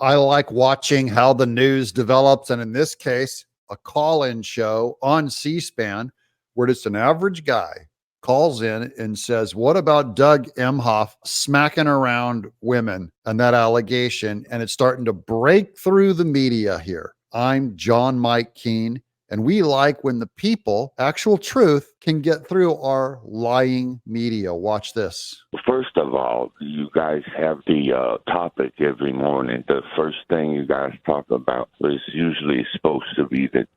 I like watching how the news develops. And in this case, a call-in show on C-SPAN where just an average guy calls in and says, what about Doug Emhoff smacking around women and that allegation? And it's starting to break through the media here. I'm John Mike Keene, and we like when the people, actual truth, can get through our lying media. Watch this. First of all, you guys have the topic every morning. The first thing you guys talk about is usually supposed to be the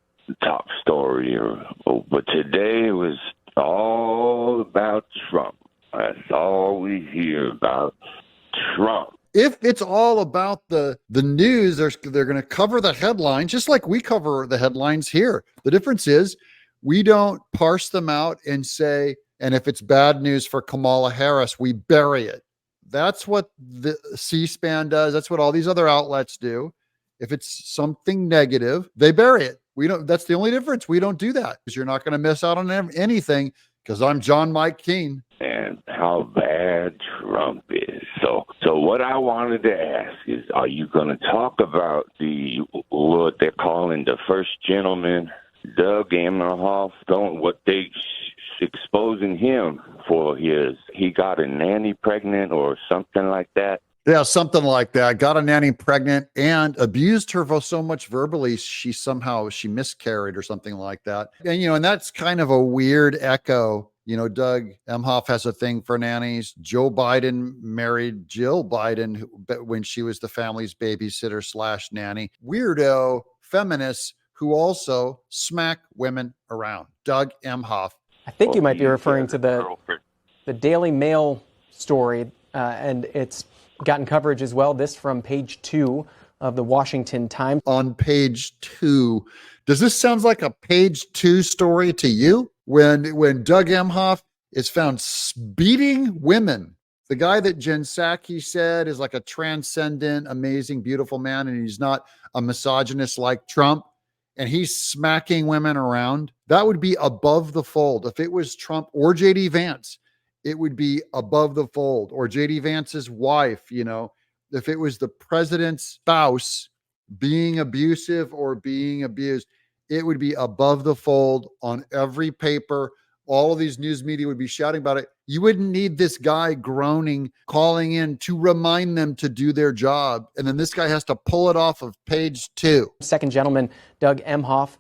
top story, but today it was all about Trump. That's all we hear about, Trump. If it's all about the news, they're going to cover the headlines just like we cover the headlines here. The difference is we don't parse them out and say, and if it's bad news for Kamala Harris, we bury it. That's what the C-SPAN does. That's what all these other outlets do. If it's something negative, they bury it. We don't. That's the only difference. We don't do that because you're not going to miss out on anything because I'm John Mike Keene. And how bad Trump is. So what I wanted to ask is, are you going to talk about what they're calling the first gentleman, Doug Emhoff, what they exposing him for he got a nanny pregnant or something like that? Yeah, something like that. Got a nanny pregnant and abused her so much verbally, she miscarried or something like that. And, and that's kind of a weird echo. Doug Emhoff has a thing for nannies. Joe Biden married Jill Biden when she was the family's babysitter / nanny. Weirdo feminists who also smack women around. Doug Emhoff. I think you might be referring to the Daily Mail story, and it's gotten coverage as well. This from page 2 of the Washington Times. On page 2, does this sound like a page 2 story to you? When Doug Emhoff is found beating women, the guy that Jen Psaki said is like a transcendent, amazing, beautiful man, and he's not a misogynist like Trump, and he's smacking women around, that would be above the fold. If it was Trump or JD Vance, it would be above the fold, or JD Vance's wife, if it was the president's spouse being abusive or being abused, it would be above the fold on every paper. All of these news media would be shouting about it. You wouldn't need this guy groaning, calling in to remind them to do their job. And then this guy has to pull it off of page 2. Second gentleman, Doug Emhoff,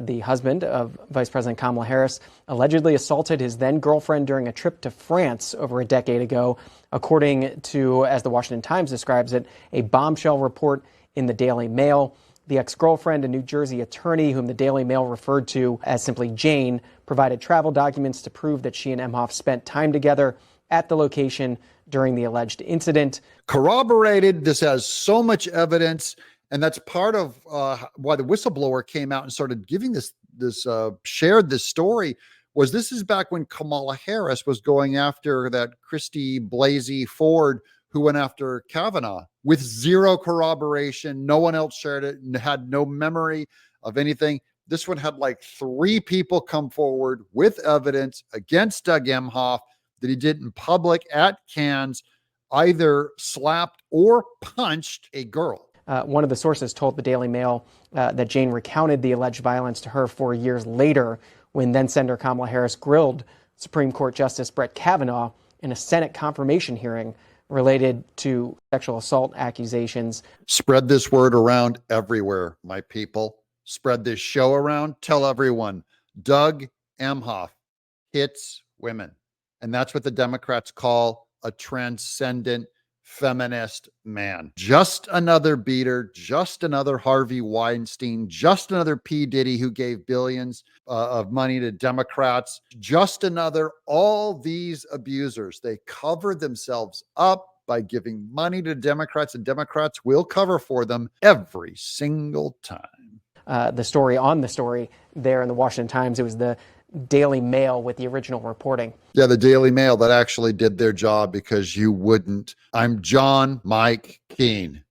the husband of Vice President Kamala Harris, allegedly assaulted his then girlfriend during a trip to France over a decade ago, according to, as the Washington Times describes it, a bombshell report in the Daily Mail. The ex-girlfriend, a New Jersey attorney whom the Daily Mail referred to as simply Jane, provided travel documents to prove that she and Emhoff spent time together at the location during the alleged incident. Corroborated. This has so much evidence. And that's part of why the whistleblower came out and started giving shared this story. This is back when Kamala Harris was going after that Christy Blasey Ford who went after Kavanaugh with zero corroboration. No one else shared it and had no memory of anything. This one had like 3 people come forward with evidence against Doug Emhoff that he did in public at Cannes, either slapped or punched a girl. One of the sources told the Daily Mail that Jane recounted the alleged violence to her 4 years later when then-Senator Kamala Harris grilled Supreme Court Justice Brett Kavanaugh in a Senate confirmation hearing related to sexual assault accusations. Spread this word around everywhere, my people. Spread this show around. Tell everyone. Doug Emhoff hits women. And that's what the Democrats call a transcendent feminist man. Just another beater, just another Harvey Weinstein, just another P. Diddy who gave billions of money to Democrats, just another, all these abusers. They cover themselves up by giving money to Democrats, and Democrats will cover for them every single time. The story there in the Washington Times, it was the Daily Mail with the original reporting. Yeah, the Daily Mail that actually did their job because you wouldn't. I'm John Mike Keene.